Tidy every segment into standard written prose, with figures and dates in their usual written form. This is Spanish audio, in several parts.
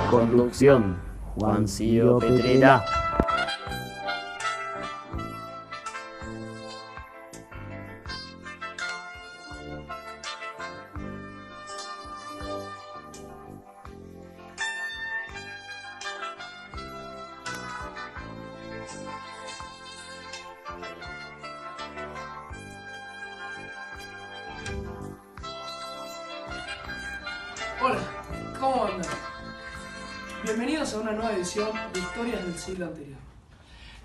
Conducción, Juancillo Petrera. Hola, ¿cómo andan? Bienvenidos a una nueva edición de Historias del siglo anterior.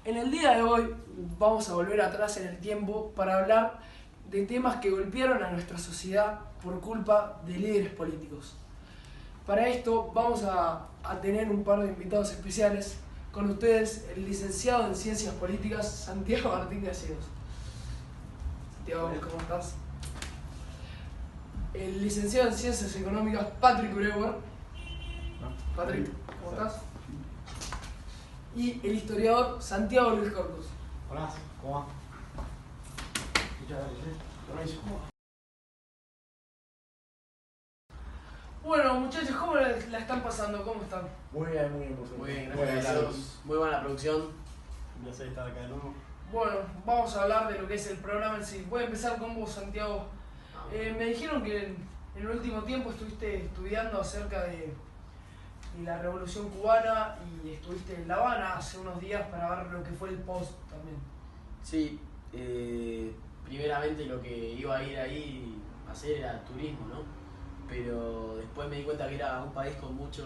En el día de hoy vamos a volver atrás en el tiempo para hablar de temas que golpearon a nuestra sociedad por culpa de líderes políticos. Para esto vamos a tener un par de invitados especiales. Con ustedes el licenciado en Ciencias Políticas Santiago Martín Gallegos. Santiago, ¿cómo estás? El licenciado en Ciencias Económicas Patrick Brewer. Patrick, ¿cómo estás? Y el historiador Santiago Luis Corpus. Hola, ¿cómo va? Muchas gracias. Bueno, muchachos, ¿cómo la están pasando? ¿Cómo están? Muy bien, por suerte. Muy bien, gracias a Dios. Muy buena producción. Un placer estar acá de nuevo. Bueno, vamos a hablar de lo que es el programa en sí. Voy a empezar con vos, Santiago. Me dijeron que en el último tiempo estuviste estudiando acerca de la Revolución Cubana y estuviste en La Habana hace unos días para ver lo que fue el post también. Sí, primeramente lo que iba a ir ahí a hacer era turismo, ¿no? Pero después me di cuenta que era un país con mucha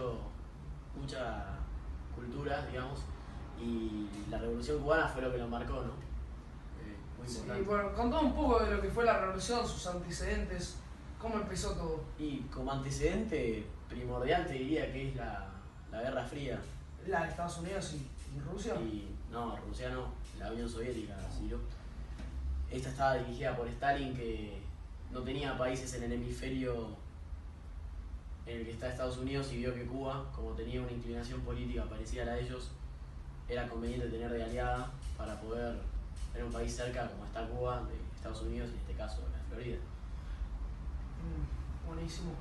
cultura, digamos, y la Revolución Cubana fue lo que lo marcó, ¿no? Muy importante. Sí, bueno, contá un poco de lo que fue la revolución, sus antecedentes, cómo empezó todo. Y como antecedente primordial te diría que es la Guerra Fría. La de Estados Unidos y Rusia. No, Rusia no, la Unión Soviética, ¿sí? Esta estaba dirigida por Stalin, que no tenía países en el hemisferio en el que está Estados Unidos, y vio que Cuba, como tenía una inclinación política parecida a la de ellos, era conveniente tener de aliada para poder tener un país cerca como está Cuba, de Estados Unidos, en este caso la Florida. Buenísimo.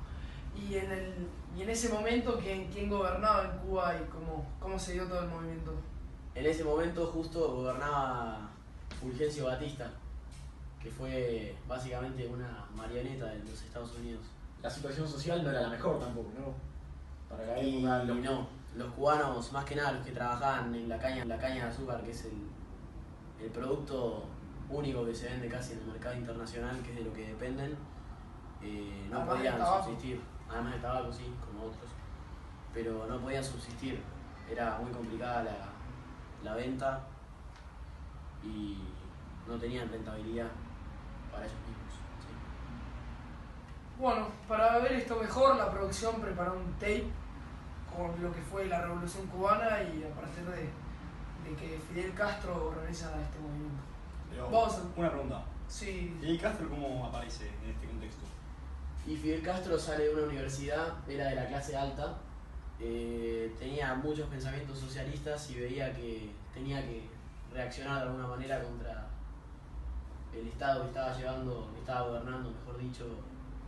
Y en ese momento, ¿quién gobernaba en Cuba y cómo se dio todo el movimiento? En ese momento justo gobernaba Fulgencio Batista, que fue básicamente una marioneta de los Estados Unidos. La situación social no era la mejor tampoco, ¿no? Para la Y época. no, los cubanos, más que nada los que trabajaban en la caña de azúcar, que es el producto único que se vende casi en el mercado internacional, que es de lo que dependen, no Además podían del tabaco. subsistir. Además del tabaco, sí, como otros, pero no podían subsistir. Era muy complicada la venta y no tenían rentabilidad para ellos mismos. ¿Sí? Bueno, para ver esto mejor, la producción preparó un tape con lo que fue la Revolución Cubana y a partir de que Fidel Castro organiza este movimiento. Pero Vamos una pregunta. Sí. ¿Fidel Castro cómo aparece en este contexto? Y Fidel Castro sale de una universidad, era de la clase alta, tenía muchos pensamientos socialistas y veía que tenía que reaccionar de alguna manera contra el Estado que estaba gobernando, mejor dicho,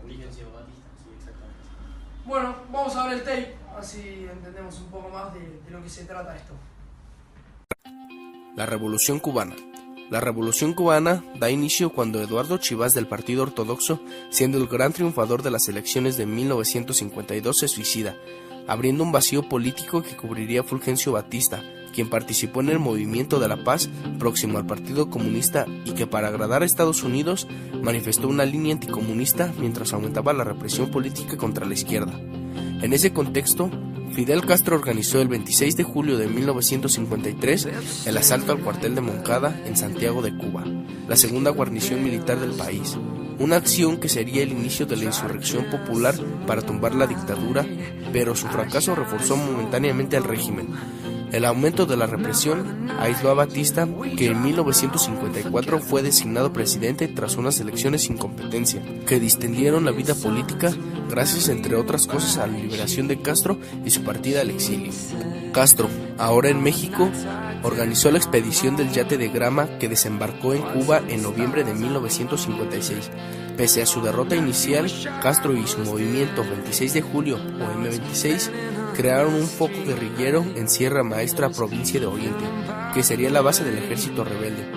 Fulgencio Batista. Sí, exactamente. Bueno, vamos a ver el tape, así entendemos un poco más de lo que se trata esto. La Revolución Cubana. La Revolución Cubana da inicio cuando Eduardo Chivas del Partido Ortodoxo, siendo el gran triunfador de las elecciones de 1952, se suicida, abriendo un vacío político que cubriría Fulgencio Batista, quien participó en el Movimiento de la Paz próximo al Partido Comunista y que, para agradar a Estados Unidos, manifestó una línea anticomunista mientras aumentaba la represión política contra la izquierda. En ese contexto, Fidel Castro organizó el 26 de julio de 1953 el asalto al cuartel de Moncada en Santiago de Cuba, la segunda guarnición militar del país, una acción que sería el inicio de la insurrección popular para tumbar la dictadura, pero su fracaso reforzó momentáneamente al régimen. El aumento de la represión aisló a Batista, que en 1954 fue designado presidente tras unas elecciones sin competencia, que distendieron la vida política gracias, entre otras cosas, a la liberación de Castro y su partida al exilio. Castro, ahora en México, organizó la expedición del yate de Grama que desembarcó en Cuba en noviembre de 1956. Pese a su derrota inicial, Castro y su movimiento 26 de julio o M26 crearon un foco guerrillero en Sierra Maestra, provincia de Oriente, que sería la base del ejército rebelde.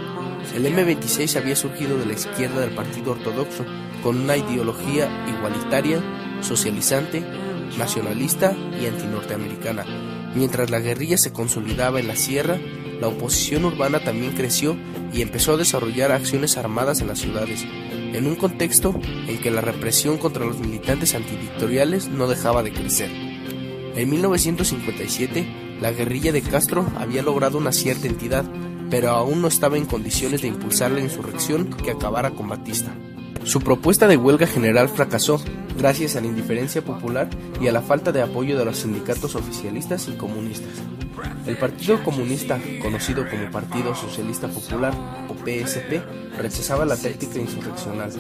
El M26 había surgido de la izquierda del partido ortodoxo, con una ideología igualitaria, socializante, nacionalista y antinorteamericana. Mientras la guerrilla se consolidaba en la sierra, la oposición urbana también creció y empezó a desarrollar acciones armadas en las ciudades, en un contexto en que la represión contra los militantes antidictatoriales no dejaba de crecer. En 1957, la guerrilla de Castro había logrado una cierta entidad, pero aún no estaba en condiciones de impulsar la insurrección que acabara con Batista. Su propuesta de huelga general fracasó, gracias a la indiferencia popular y a la falta de apoyo de los sindicatos oficialistas y comunistas. El Partido Comunista, conocido como Partido Socialista Popular, o PSP, rechazaba la táctica insurreccional.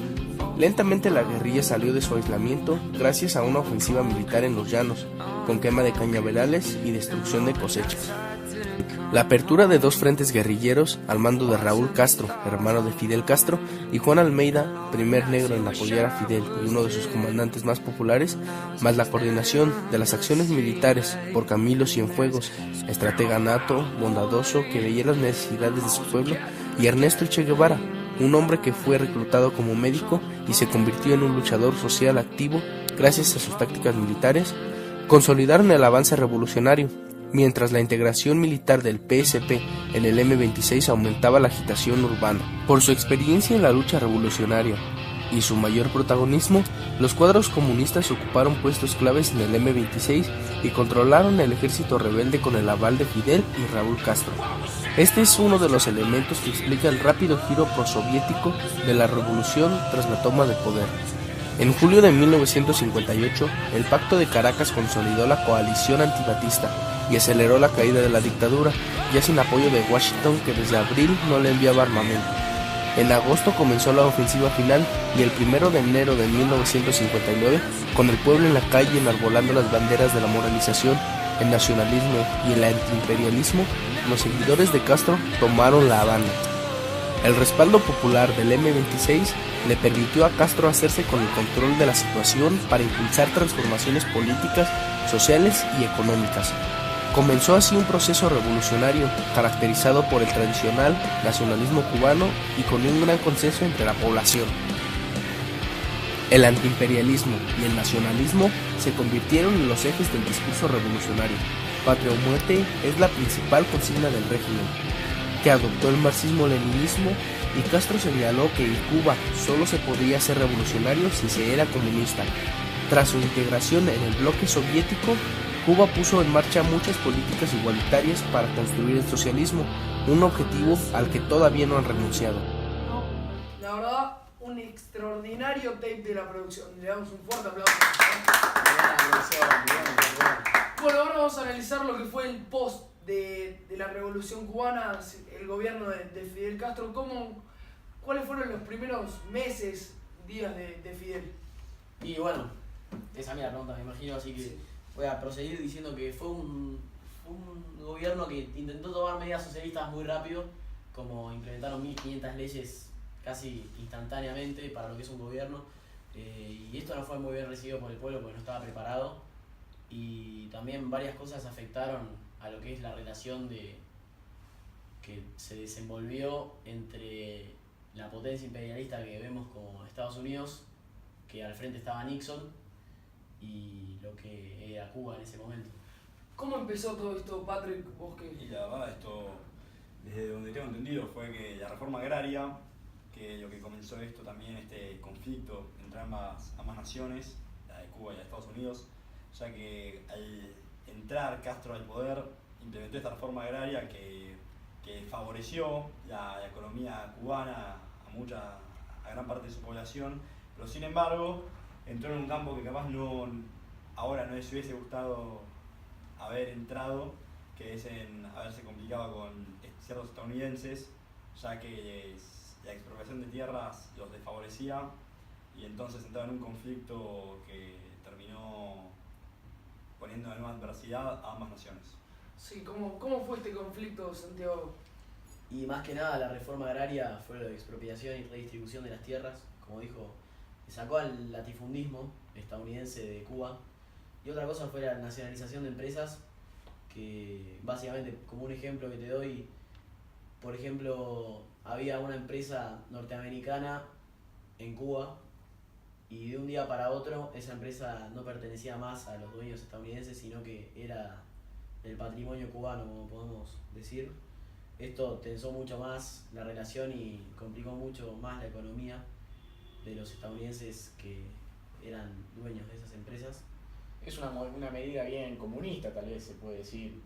Lentamente la guerrilla salió de su aislamiento gracias a una ofensiva militar en los llanos, con quema de cañaverales y destrucción de cosechas. La apertura de dos frentes guerrilleros al mando de Raúl Castro, hermano de Fidel Castro, y Juan Almeida, primer negro en apoyar a Fidel y uno de sus comandantes más populares, más la coordinación de las acciones militares por Camilo Cienfuegos, estratega nato, bondadoso, que veía las necesidades de su pueblo, y Ernesto Che Guevara, un hombre que fue reclutado como médico y se convirtió en un luchador social activo gracias a sus tácticas militares, consolidaron el avance revolucionario. Mientras la integración militar del PSP en el M26 aumentaba la agitación urbana. Por su experiencia en la lucha revolucionaria y su mayor protagonismo, los cuadros comunistas ocuparon puestos claves en el M26 y controlaron el ejército rebelde con el aval de Fidel y Raúl Castro. Este es uno de los elementos que explica el rápido giro prosoviético de la revolución tras la toma de poder. En julio de 1958, el Pacto de Caracas consolidó la coalición antibatista y aceleró la caída de la dictadura, ya sin apoyo de Washington, que desde abril no le enviaba armamento. En agosto comenzó la ofensiva final y el 1 de enero de 1959, con el pueblo en la calle enarbolando las banderas de la moralización, el nacionalismo y el antiimperialismo, los seguidores de Castro tomaron La Habana. El respaldo popular del M26 le permitió a Castro hacerse con el control de la situación para impulsar transformaciones políticas, sociales y económicas. Comenzó así un proceso revolucionario caracterizado por el tradicional nacionalismo cubano y con un gran consenso entre la población. El antiimperialismo y el nacionalismo se convirtieron en los ejes del discurso revolucionario. Patria o muerte es la principal consigna del régimen, que adoptó el marxismo-leninismo, y Castro señaló que en Cuba solo se podía ser revolucionario si se era comunista. Tras su integración en el bloque soviético, Cuba puso en marcha muchas políticas igualitarias para construir el socialismo, un objetivo al que todavía no han renunciado. La verdad, un extraordinario tape de la producción. Le damos un fuerte aplauso. Bueno, ahora vamos a analizar lo que fue el post de la Revolución Cubana, el gobierno de Fidel Castro. ¿Cuáles fueron los primeros meses, días de Fidel? Y bueno, esa es la pregunta, me imagino, así que voy a proseguir diciendo que fue un gobierno que intentó tomar medidas socialistas muy rápido, como implementaron 1500 leyes casi instantáneamente para lo que es un gobierno, y esto no fue muy bien recibido por el pueblo porque no estaba preparado, y también varias cosas afectaron a lo que es la relación que se desenvolvió entre la potencia imperialista que vemos como Estados Unidos, que al frente estaba Nixon, y lo que era Cuba en ese momento. ¿Cómo empezó todo esto, Patrick? ¿Vos qué? Y la verdad, esto, desde donde tengo entendido, fue que la reforma agraria, que lo que comenzó esto también, este conflicto entre ambas naciones, la de Cuba y la de Estados Unidos, ya que al entrar Castro al poder, implementó esta reforma agraria que favoreció la economía cubana a gran parte de su población, pero sin embargo entró en un campo que capaz ahora no les hubiese gustado haber entrado, que es en haberse complicado con ciertos estadounidenses, ya que la expropiación de tierras los desfavorecía y entonces entraron en un conflicto que terminó poniendo en una adversidad a ambas naciones. Sí, ¿cómo fue este conflicto, Santiago? Y más que nada la reforma agraria fue la expropiación y redistribución de las tierras, como dijo, sacó al latifundismo estadounidense de Cuba Y otra cosa fue la nacionalización de empresas, que básicamente, como un ejemplo que te doy, por ejemplo, había una empresa norteamericana en Cuba y de un día para otro esa empresa no pertenecía más a los dueños estadounidenses, sino que era del patrimonio cubano, como podemos decir. Esto tensó mucho más la relación y complicó mucho más la economía de los estadounidenses que eran dueños de esas empresas. Es una medida bien comunista, tal vez se puede decir,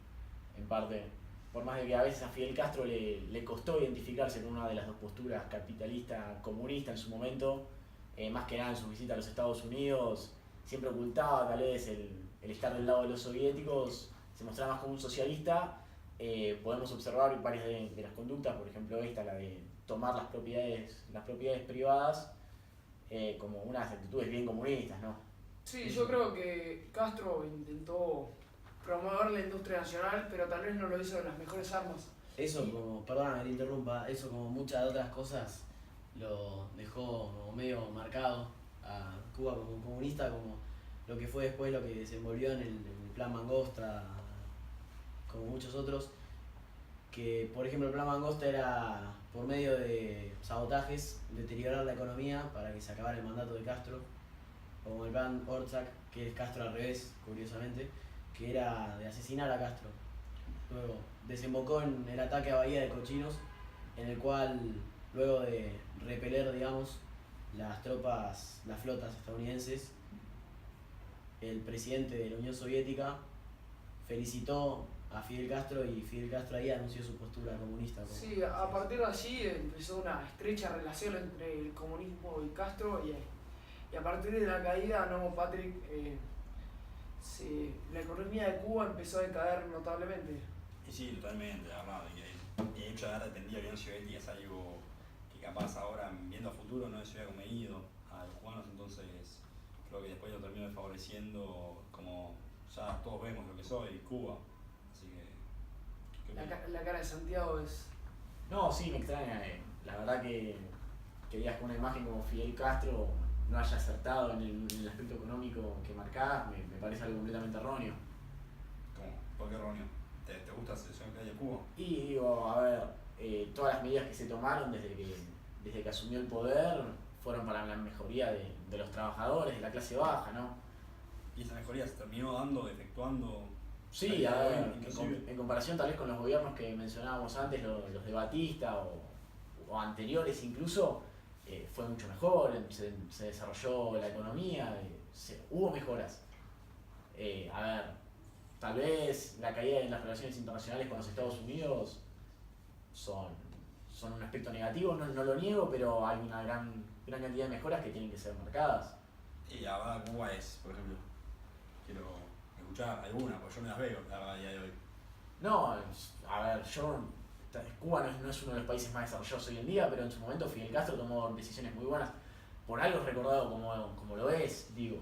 en parte. Por más de que a veces a Fidel Castro le costó identificarse con una de las dos posturas, capitalista, comunista en su momento, más que nada en su visita a los Estados Unidos, siempre ocultaba tal vez el estar del lado de los soviéticos, se mostraba más como un socialista. Podemos observar varias de las conductas, por ejemplo esta, la de tomar las propiedades privadas, como unas actitudes bien comunistas, ¿no? Sí, yo creo que Castro intentó promover la industria nacional, pero tal vez no lo hizo de las mejores armas. Eso como, perdóname que te interrumpa, eso como muchas otras cosas lo dejó como medio marcado a Cuba como comunista, como lo que fue después lo que desenvolvió en el Plan Mangosta, como muchos otros, que por ejemplo el Plan Mangosta era por medio de sabotajes deteriorar la economía para que se acabara el mandato de Castro, como el Plan Ortzac, que es Castro al revés, curiosamente, que era de asesinar a Castro. Luego desembocó en el ataque a Bahía de Cochinos, en el cual, luego de repeler, digamos, las flotas estadounidenses, el presidente de la Unión Soviética felicitó a Fidel Castro y Fidel Castro ahí anunció su postura comunista. Sí, a partir de allí empezó una estrecha relación entre el comunismo y Castro y a partir de la caída, ¿no, Patrick? La economía de Cuba empezó a decaer notablemente. Y sí, totalmente, la verdad. Y el hecho de haber dependido de la Unión Soviética es algo que capaz ahora, viendo a futuro, no les hubiera convenido a los cubanos, entonces creo que después lo terminó desfavoreciendo, como ya todos vemos lo que soy, Cuba. Así que... La cara de Santiago es... No, sí, me extraña. La verdad que digas que una imagen como Fidel Castro no haya acertado en el aspecto económico que marcás, me parece algo completamente erróneo. ¿Cómo? ¿Por qué erróneo? ¿Te gusta la selección que hay de Cuba? Y digo, a ver, todas las medidas que se tomaron desde que asumió el poder fueron para la mejoría de los trabajadores, de la clase baja, ¿no? Y esa mejoría se terminó dando, efectuando... Sí, a ver, en comparación tal vez con los gobiernos que mencionábamos antes, los de Batista o anteriores incluso, fue mucho mejor, se desarrolló la economía, hubo mejoras. A ver, tal vez la caída en las relaciones internacionales con los Estados Unidos son un aspecto negativo, no lo niego, pero hay una gran cantidad de mejoras que tienen que ser marcadas. Y la verdad Cuba es, por ejemplo, quiero escuchar alguna, porque yo me las veo la verdad a día de hoy. No, a ver, Cuba no es uno de los países más desarrollados hoy en día, pero en su momento Fidel Castro tomó decisiones muy buenas. Por algo es recordado como lo es, digo.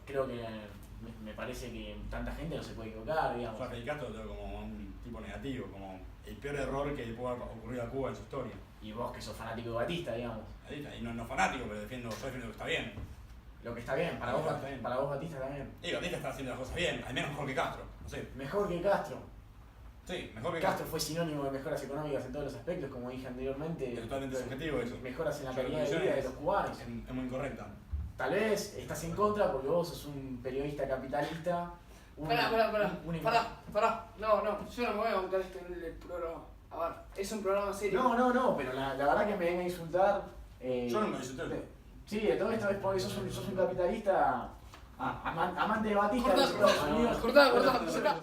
Creo que me parece que tanta gente no se puede equivocar, digamos. Yo a Fidel Castro lo veo como un tipo negativo, como el peor error que le pudo haber ocurrido a Cuba en su historia. Y vos que sos fanático de Batista, digamos. Y no fanático, pero yo defiendo lo que está bien. Lo que está bien, para vos Batista también. Y Batista está haciendo las cosas bien, al menos mejor que Castro, no sé. Mejor que Castro. Sí, mejor que Castro fue sinónimo de mejoras económicas en todos los aspectos, como dije anteriormente. Es totalmente subjetivo eso. Mejoras en la calidad de vida de los cubanos. Es muy incorrecta. Tal vez estás en contra porque vos sos un periodista capitalista. Pará. No, yo no me voy a bancar esto en el programa. A ver, es un programa serio. No, pero la verdad que me venga a insultar. Yo no me insulté. Sí, de todo esto es porque sos un capitalista amante de Batista. Cortá.